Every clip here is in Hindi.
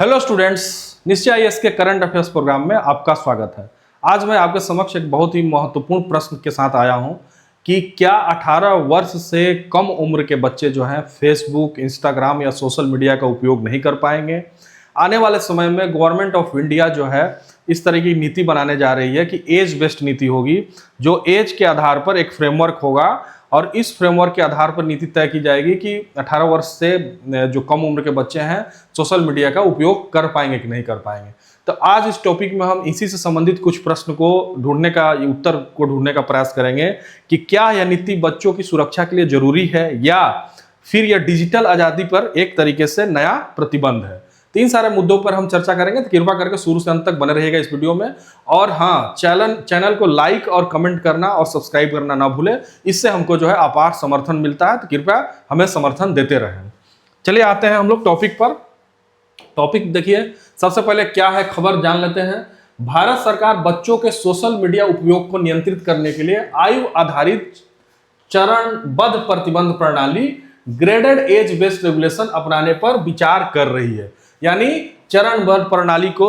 हेलो स्टूडेंट्स, निश्चय आईएएस के करंट अफेयर्स प्रोग्राम में आपका स्वागत है। आज मैं आपके समक्ष एक बहुत ही महत्वपूर्ण प्रश्न के साथ आया हूं कि क्या 18 वर्ष से कम उम्र के बच्चे जो हैं फेसबुक, इंस्टाग्राम या सोशल मीडिया का उपयोग नहीं कर पाएंगे। आने वाले समय में गवर्नमेंट ऑफ इंडिया जो है इस तरह की नीति बनाने जा रही है कि एज बेस्ड नीति होगी, जो एज के आधार पर एक फ्रेमवर्क होगा और इस फ्रेमवर्क के आधार पर नीति तय की जाएगी कि 18 वर्ष से जो कम उम्र के बच्चे हैं सोशल मीडिया का उपयोग कर पाएंगे कि नहीं कर पाएंगे। तो आज इस टॉपिक में हम इसी से संबंधित कुछ प्रश्न को ढूंढने का, उत्तर को ढूंढने का प्रयास करेंगे कि क्या यह नीति बच्चों की सुरक्षा के लिए जरूरी है या फिर यह डिजिटल आजादी पर एक तरीके से नया प्रतिबंध है। तीन सारे मुद्दों पर हम चर्चा करेंगे, तो कृपया करके शुरू से अंत तक बने रहिएगा इस वीडियो में। और हाँ, चैनल को लाइक और कमेंट करना और सब्सक्राइब करना ना भूलें, इससे हमको जो है अपार समर्थन मिलता है, तो कृपया हमें समर्थन देते रहें। चलिए आते हैं हम लोग टॉपिक पर। टॉपिक देखिए, सबसे पहले क्या है खबर जान लेते हैं। भारत सरकार बच्चों के सोशल मीडिया उपयोग को नियंत्रित करने के लिए आयु आधारित चरणबद्ध प्रतिबंध प्रणाली ग्रेडेड एज बेस्ड रेगुलेशन अपनाने पर विचार कर रही है। यानी चरणबद्ध प्रणाली को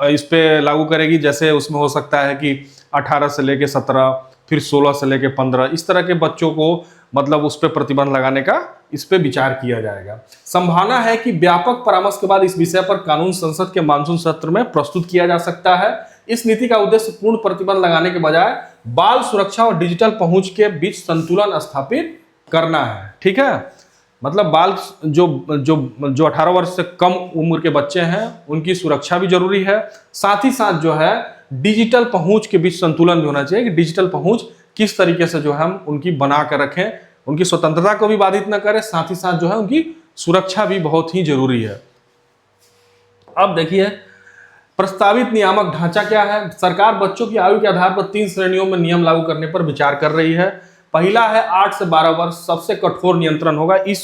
इस पे लागू करेगी। जैसे उसमें हो सकता है कि 18 से लेके 17, फिर 16 से लेके 15, इस तरह के बच्चों को मतलब उस पर प्रतिबंध लगाने का इस पे विचार किया जाएगा। संभावना है कि व्यापक परामर्श के बाद इस विषय पर कानून संसद के मानसून सत्र में प्रस्तुत किया जा सकता है। इस नीति का उद्देश्य पूर्ण प्रतिबंध लगाने के बजाय बाल सुरक्षा और डिजिटल पहुंच के बीच संतुलन स्थापित करना है। ठीक है, मतलब बाल जो 18 वर्ष से कम उम्र के बच्चे हैं उनकी सुरक्षा भी जरूरी है, साथ ही साथ जो है डिजिटल पहुंच के बीच संतुलन भी होना चाहिए कि डिजिटल पहुंच किस तरीके से जो है हम उनकी बना कर रखें, उनकी स्वतंत्रता को भी बाधित न करें, साथ ही साथ जो है उनकी सुरक्षा भी बहुत ही जरूरी है। अब देखिए प्रस्तावित नियामक ढांचा क्या है। सरकार बच्चों की आयु के आधार पर 3 श्रेणियों में नियम लागू करने पर विचार कर रही है। पहला है 8 से 12 वर्ष, सबसे कठोर नियंत्रण होगा इस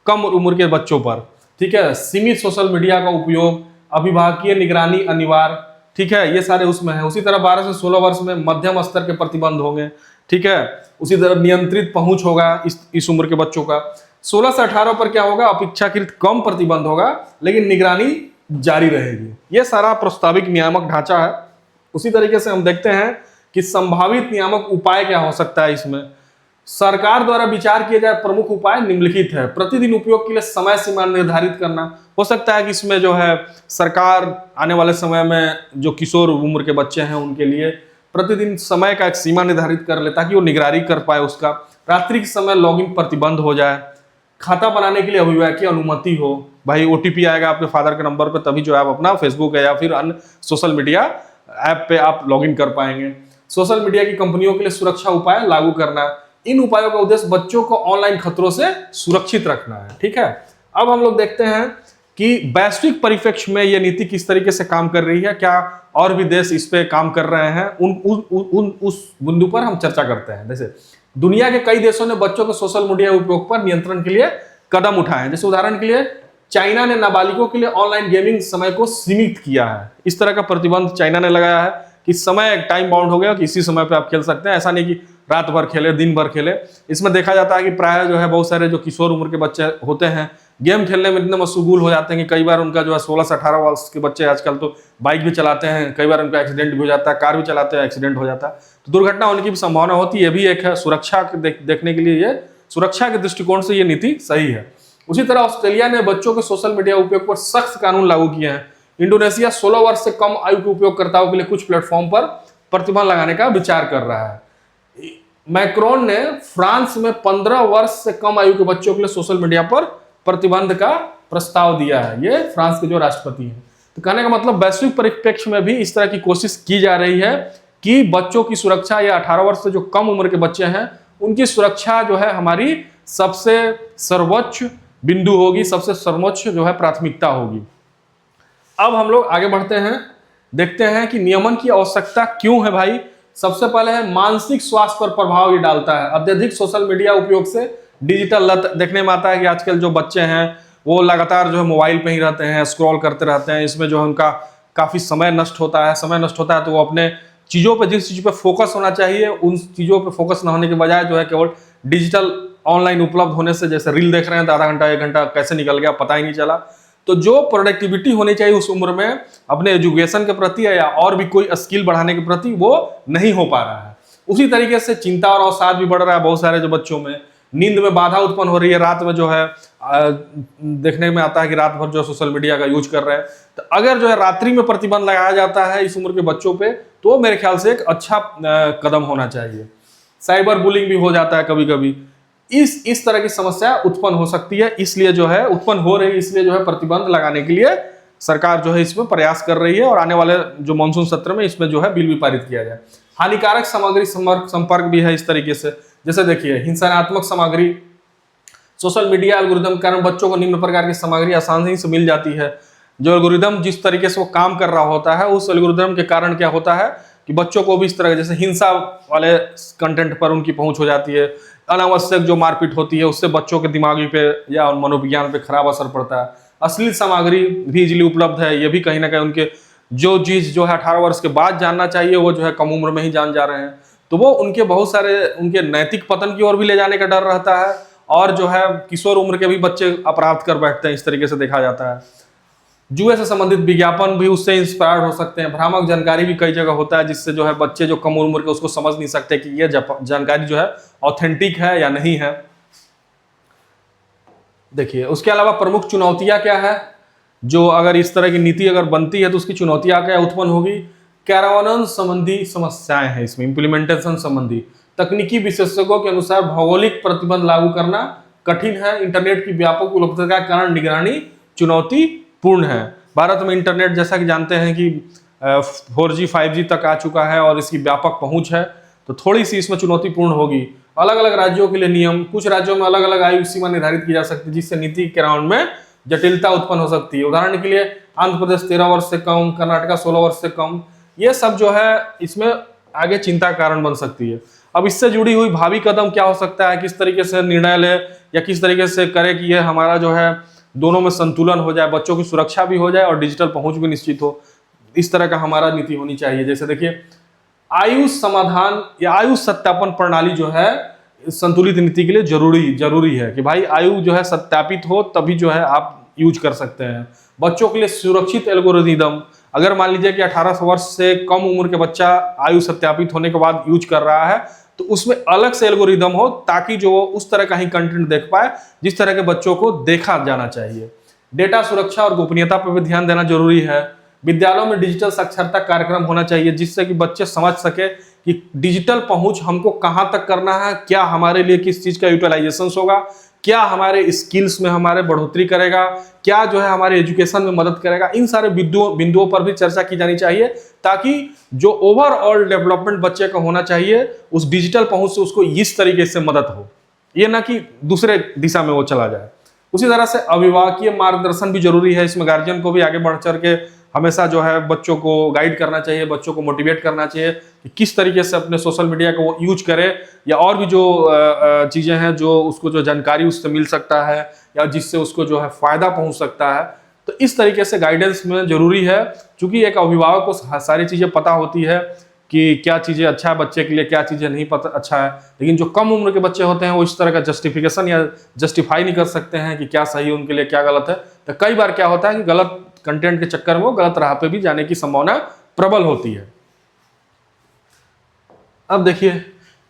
कम उम्र के बच्चों पर। ठीक है, सीमित सोशल मीडिया का उपयोग, अभिभावकीय निगरानी अनिवार्य। ठीक है, ये सारे उसमें है। उसी तरह 12 से 16 वर्ष में मध्यम स्तर के प्रतिबंध होंगे। ठीक है, उसी तरह नियंत्रित पहुंच होगा इस उम्र के बच्चों का। 16 से 18 पर क्या होगा, अपेक्षाकृत कम प्रतिबंध होगा लेकिन निगरानी जारी रहेगी। यह सारा प्रस्तावित नियामक ढांचा है। उसी तरीके से हम देखते हैं कि संभावित नियामक उपाय क्या हो सकता है। इसमें सरकार द्वारा विचार किए जाए प्रमुख उपाय निम्नलिखित है। प्रतिदिन उपयोग के लिए समय सीमा निर्धारित करना। हो सकता है कि इसमें जो है सरकार आने वाले समय में जो किशोर उम्र के बच्चे हैं उनके लिए प्रतिदिन समय का एक सीमा निर्धारित कर ले ताकि वो निगरानी कर पाए उसका। रात्रि के समय लॉगिन प्रतिबंध हो जाए। खाता बनाने के लिए अभिभावक की अनुमति हो। भाई OTP आएगा आपके फादर के नंबर पर, तभी जो है आप अपना फेसबुक है या फिर अन्य सोशल मीडिया ऐप पे आप लॉगिन कर पाएंगे। सोशल मीडिया की कंपनियों के लिए सुरक्षा उपाय लागू करना। इन उपायों का उद्देश्य बच्चों को ऑनलाइन खतरों से सुरक्षित रखना है। ठीक है, अब हम लोग देखते हैं कि वैश्विक परिप्रेक्ष्य में यह नीति किस तरीके से काम कर रही है, क्या और भी देश इस पे काम कर रहे हैं, उस बिंदु पर हम चर्चा करते हैं। जैसे दुनिया के कई देशों ने बच्चों के सोशल मीडिया उपयोग पर नियंत्रण के लिए कदम उठाए हैं। जैसे उदाहरण के लिए चाइना ने नाबालिगों के लिए ऑनलाइन गेमिंग समय को सीमित किया है। इस तरह का प्रतिबंध चाइना ने लगाया है कि समय एक टाइम बाउंड हो गया कि इसी समय पे आप खेल सकते हैं, ऐसा नहीं कि रात भर खेले, दिन भर खेले। इसमें देखा जाता है कि प्राय जो है बहुत सारे जो किशोर उम्र के बच्चे होते हैं गेम खेलने में इतने मशगूल हो जाते हैं कि कई बार उनका जो है 16 से 18 वर्ष के बच्चे आजकल तो बाइक भी चलाते हैं, कई बार उनका एक्सीडेंट भी हो जाता है, कार भी चलाते हैं, एक्सीडेंट हो जाता है, तो दुर्घटना होने की भी संभावना होती है। ये भी एक है सुरक्षा देखने के लिए, ये सुरक्षा के दृष्टिकोण से ये नीति सही है। उसी तरह ऑस्ट्रेलिया ने बच्चों के सोशल मीडिया उपयोग पर सख्त कानून लागू किए हैं। इंडोनेशिया 16 वर्ष से कम आयु के उपयोगकर्ताओं के लिए कुछ प्लेटफॉर्म पर प्रतिबंध लगाने का विचार कर रहा है। मैक्रोन ने फ्रांस में 15 वर्ष से कम आयु के बच्चों के लिए सोशल मीडिया पर प्रतिबंध का प्रस्ताव दिया है। ये फ्रांस के जो राष्ट्रपति हैं। तो कहने का मतलब वैश्विक परिप्रेक्ष्य में भी इस तरह की कोशिश की जा रही है कि बच्चों की सुरक्षा या 18 वर्ष से जो कम उम्र के बच्चे हैं उनकी सुरक्षा जो है हमारी सबसे सर्वोच्च बिंदु होगी, सबसे सर्वोच्च जो है प्राथमिकता होगी। अब हम लोग आगे बढ़ते हैं, देखते हैं कि नियमन की आवश्यकता क्यों है भाई। सबसे पहले है मानसिक स्वास्थ्य पर प्रभाव ये डालता है। अत्यधिक सोशल मीडिया उपयोग से डिजिटल लत देखने में आता है कि आजकल जो बच्चे हैं वो लगातार जो है मोबाइल पे ही रहते हैं, स्क्रॉल करते रहते हैं। इसमें जो है उनका काफी समय नष्ट होता है, तो वो अपने चीजों पे, जिस चीज पे फोकस होना चाहिए उन चीजों पे फोकस न होने के बजाय जो है केवल डिजिटल ऑनलाइन उपलब्ध होने से, जैसे रील देख रहे हैं तो आधा घंटा 1 घंटा कैसे निकल गया पता ही नहीं चला। तो जो प्रोडक्टिविटी होनी चाहिए उस उम्र में अपने एजुकेशन के प्रति या और भी कोई स्किल बढ़ाने के प्रति वो नहीं हो पा रहा है। उसी तरीके से चिंता और अवसाद भी बढ़ रहा है बहुत सारे जो बच्चों में, नींद में बाधा उत्पन्न हो रही है, रात में जो है देखने में आता है कि रात भर जो सोशल मीडिया का यूज कर रहे हैं। तो अगर जो है रात्रि में प्रतिबंध लगाया जाता है इस उम्र के बच्चों पे, तो मेरे ख्याल से एक अच्छा कदम होना चाहिए। साइबर बुलिंग भी हो जाता है कभी कभी, इस तरह की समस्या उत्पन्न हो सकती है, इसलिए जो है उत्पन्न हो रही है, इसलिए जो है प्रतिबंध लगाने के लिए सरकार जो है इसमें प्रयास कर रही है और आने वाले जो मानसून सत्र में इसमें जो है बिल भी पारित किया जाए। हानिकारक सामग्री संपर्क भी है इस तरीके से, जैसे देखिए हिंसात्मक सामग्री, सोशल मीडिया एल्गोरिदम के कारण बच्चों को निम्न प्रकार की सामग्री आसानी से मिल जाती है। जो एल्गोरिदम जिस तरीके से वो काम कर रहा होता है, उस एल्गोरिदम के कारण क्या होता है कि बच्चों को भी इस तरह जैसे हिंसा वाले कंटेंट पर उनकी पहुंच हो जाती है, अनावश्यक जो मारपीट होती है उससे बच्चों के दिमागी पे या मनोविज्ञान पे खराब असर पड़ता है। अश्लील सामग्री भी इजिली उपलब्ध है, ये भी कहीं ना कहीं उनके जो चीज जो है 18 वर्ष के बाद जानना चाहिए वो जो है कम उम्र में ही जान जा रहे हैं, तो वो उनके बहुत सारे उनके नैतिक पतन की ओर भी ले जाने का डर रहता है। और जो है किशोर उम्र के भी बच्चे अपराध कर बैठते हैं, इस तरीके से देखा जाता है। जुए से संबंधित विज्ञापन भी उससे इंस्पायर्ड हो सकते हैं। भ्रामक जानकारी भी कई जगह होता है जिससे जो है बच्चे जो कम उम्र के उसको समझ नहीं सकते कि ये जानकारी जो है ऑथेंटिक है या नहीं है। देखिए उसके अलावा प्रमुख चुनौतियां क्या है, जो अगर इस तरह की नीति अगर बनती है तो उसकी चुनौतियां क्या उत्पन्न होगी। कार्यान्वयन संबंधी समस्याएं हैं इसमें, इंप्लीमेंटेशन संबंधी। तकनीकी विशेषज्ञों के अनुसार भौगोलिक प्रतिबंध लागू करना कठिन है। इंटरनेट की व्यापक उपलब्धता के कारण निगरानी चुनौतीपूर्ण है। भारत में इंटरनेट जैसा कि जानते हैं कि 4G 5G तक आ चुका है और इसकी व्यापक पहुंच है, तो थोड़ी सी इसमें चुनौतीपूर्ण होगी। अलग अलग राज्यों के लिए नियम, कुछ राज्यों में अलग अलग आयु सीमा निर्धारित की जा सकती है जिससे नीति के क्रियान्वयन में जटिलता उत्पन्न हो सकती है। उदाहरण के लिए आंध्र प्रदेश 13 वर्ष से कम, कर्नाटका 16 वर्ष से कम, ये सब जो है इसमें आगे चिंता कारण बन सकती है। अब इससे जुड़ी हुई भावी कदम क्या हो सकता है, किस तरीके से निर्णय ले या किस तरीके से करे कि ये हमारा जो है दोनों में संतुलन हो जाए, बच्चों की सुरक्षा भी हो जाए और डिजिटल पहुंच भी निश्चित हो, इस तरह का हमारा नीति होनी चाहिए। जैसे देखिए आयुष समाधान या आयुष सत्यापन प्रणाली जो है संतुलित नीति के लिए जरूरी है कि भाई आयु जो है सत्यापित हो तभी जो है आप यूज कर सकते हैं। बच्चों के लिए सुरक्षित एल्गोरिदम, अगर मान लीजिए कि 18 वर्ष से कम उम्र के बच्चा आयु सत्यापित होने के बाद यूज कर रहा है तो उसमें अलग से एल्गोरिदम हो ताकि जो उस तरह का ही कंटेंट देख पाए जिस तरह के बच्चों को देखा जाना चाहिए। डेटा सुरक्षा और गोपनीयता पर भी ध्यान देना जरूरी है। विद्यालयों में डिजिटल साक्षरता कार्यक्रम होना चाहिए जिससे कि बच्चे समझ सके कि डिजिटल पहुंच हमको कहां तक करना है, क्या हमारे लिए किस चीज का यूटिलाइजेशन होगा, क्या हमारे स्किल्स में हमारे बढ़ोतरी करेगा, क्या जो है हमारे एजुकेशन में मदद करेगा। इन सारे बिंदुओं पर भी चर्चा की जानी चाहिए ताकि जो ओवरऑल डेवलपमेंट बच्चे का होना चाहिए उस डिजिटल पहुंच से उसको इस तरीके से मदद हो, ये ना कि दूसरे दिशा में वो चला जाए। उसी तरह से अभिभावकीय मार्गदर्शन भी जरूरी है, इसमें गार्जियन को भी आगे बढ़ चढ़ के हमेशा जो है बच्चों को गाइड करना चाहिए, बच्चों को मोटिवेट करना चाहिए कि किस तरीके से अपने सोशल मीडिया को वो यूज करे या और भी जो चीज़ें हैं जो उसको जो जानकारी उससे मिल सकता है या जिससे उसको जो है फायदा पहुंच सकता है। तो इस तरीके से गाइडेंस में जरूरी है, क्योंकि एक अभिभावक को सारी चीज़ें पता होती है कि क्या चीज़ें अच्छा है बच्चे के लिए, क्या चीज़ें नहीं पता अच्छा है, लेकिन जो कम उम्र के बच्चे होते हैं वो इस तरह का जस्टिफिकेशन या जस्टिफाई नहीं कर सकते हैं कि क्या सही है उनके लिए क्या गलत है। तो कई बार क्या होता है कि गलत कंटेंट के चक्कर में वो गलत राह पे भी जाने की संभावना प्रबल होती है। अब देखिए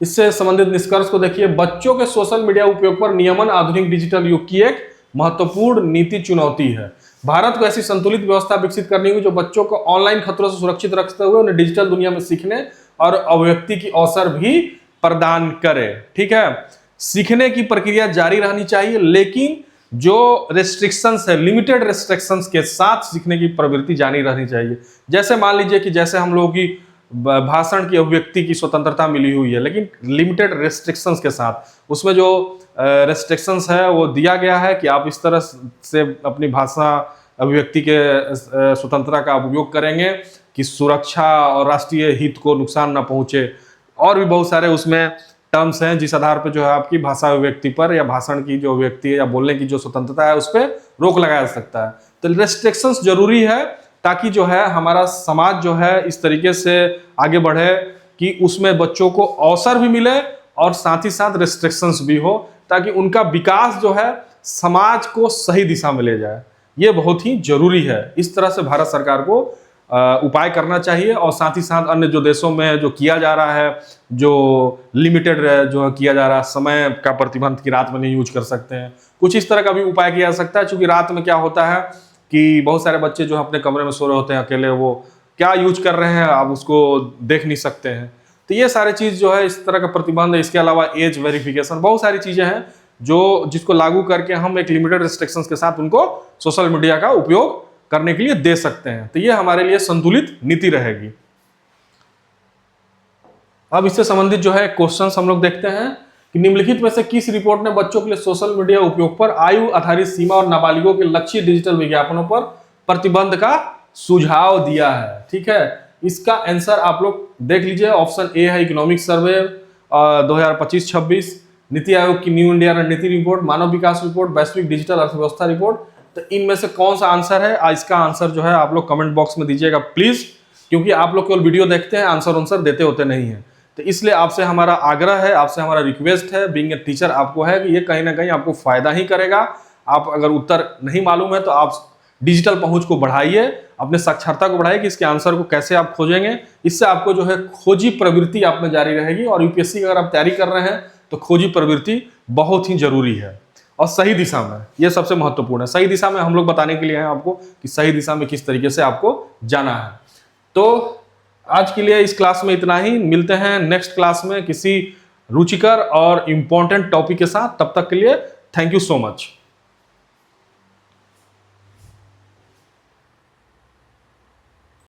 इससे संबंधित निष्कर्ष को देखिए, बच्चों के सोशल मीडिया उपयोग पर नियमन आधुनिक डिजिटल युग की एक महत्वपूर्ण नीति चुनौती है। भारत को ऐसी संतुलित व्यवस्था विकसित करनी होगी जो बच्चों को ऑनलाइन खतरों से सुरक्षित रखते हुए उन्हें डिजिटल दुनिया में सीखने और अभिव्यक्ति की अवसर भी प्रदान करे। ठीक है, सीखने की प्रक्रिया जारी रहनी चाहिए लेकिन जो रेस्ट्रिक्शंस है, लिमिटेड रेस्ट्रिक्शंस के साथ सीखने की प्रवृत्ति जारी रहनी चाहिए। जैसे मान लीजिए कि जैसे हम लोगों की भाषण की अभिव्यक्ति की स्वतंत्रता मिली हुई है लेकिन लिमिटेड रेस्ट्रिक्शंस के साथ, उसमें जो रेस्ट्रिक्शंस है वो दिया गया है कि आप इस तरह से अपनी भाषा अभिव्यक्ति के स्वतंत्रता का उपयोग करेंगे कि सुरक्षा और राष्ट्रीय हित को नुकसान न पहुंचे, और भी बहुत सारे उसमें टर्म्स हैं जिस आधार पर जो है आपकी भाषा अभिव्यक्ति पर या भाषण की जो अभिव्यक्ति है या बोलने की जो स्वतंत्रता है उस पर रोक लगाया जा सकता है। तो रेस्ट्रिक्शंस जरूरी है ताकि जो है हमारा समाज जो है इस तरीके से आगे बढ़े कि उसमें बच्चों को अवसर भी मिले और साथ ही साथ रेस्ट्रिक्शंस भी हो ताकि उनका विकास जो है समाज को सही दिशा में ले जाए। ये बहुत ही जरूरी है। इस तरह से भारत सरकार को उपाय करना चाहिए, और साथ ही साथ अन्य जो देशों में जो किया जा रहा है, जो लिमिटेड जो किया जा रहा है, समय का प्रतिबंध की रात में नहीं यूज कर सकते हैं, कुछ इस तरह का भी उपाय किया जा सकता है। क्योंकि रात में क्या होता है कि बहुत सारे बच्चे जो अपने कमरे में सो रहे होते हैं अकेले, वो क्या यूज कर रहे हैं आप उसको देख नहीं सकते हैं। तो ये सारी चीज जो है, इस तरह का प्रतिबंध है। इसके अलावा एज वेरिफिकेशन, बहुत सारी चीजें हैं जो जिसको लागू करके हम एक लिमिटेड रिस्ट्रिक्शंस के साथ उनको सोशल मीडिया का उपयोग करने के लिए दे सकते हैं। तो ये हमारे लिए संतुलित नीति रहेगी। अब इससे संबंधित जो है क्वेश्चंस हम लोग देखते हैं कि निम्नलिखित में से किस रिपोर्ट ने बच्चों के लिए सोशल मीडिया उपयोग पर आयु आधारित सीमा और नाबालिगों के लक्षित डिजिटल विज्ञापनों पर प्रतिबंध का सुझाव दिया है। ठीक है, इसका आंसर आप लोग देख लीजिए। ऑप्शन ए है इकोनॉमिक सर्वे 2025-26, नीति आयोग की न्यू इंडिया रणनीति रिपोर्ट, मानव विकास रिपोर्ट, वैश्विक डिजिटल अर्थव्यवस्था रिपोर्ट। तो इनमें से कौन सा आंसर है, इसका आंसर जो है आप लोग कमेंट बॉक्स में दीजिएगा प्लीज, क्योंकि आप लोग केवल वीडियो देखते हैं, आंसर देते होते नहीं है। तो इसलिए आपसे हमारा आग्रह है, आपसे हमारा रिक्वेस्ट है, बीइंग ए टीचर आपको है कि ये कहीं ना कहीं आपको फायदा ही करेगा। आप अगर उत्तर नहीं मालूम है तो आप डिजिटल पहुंच को बढ़ाइए, अपने साक्षरता को बढ़ाइए कि इसके आंसर को कैसे आप खोजेंगे। इससे आपको जो है खोजी प्रवृत्ति आप में जारी रहेगी, और यूपीएससी की अगर आप तैयारी कर रहे हैं तो खोजी प्रवृत्ति बहुत ही जरूरी है, और सही दिशा में, ये सबसे महत्वपूर्ण है। सही दिशा में हम लोग बताने के लिए हैं आपको कि सही दिशा में किस तरीके से आपको जाना है। तो आज के लिए इस क्लास में इतना ही, मिलते हैं नेक्स्ट क्लास में किसी रुचिकर और इंपॉर्टेंट टॉपिक के साथ। तब तक के लिए थैंक यू सो मच।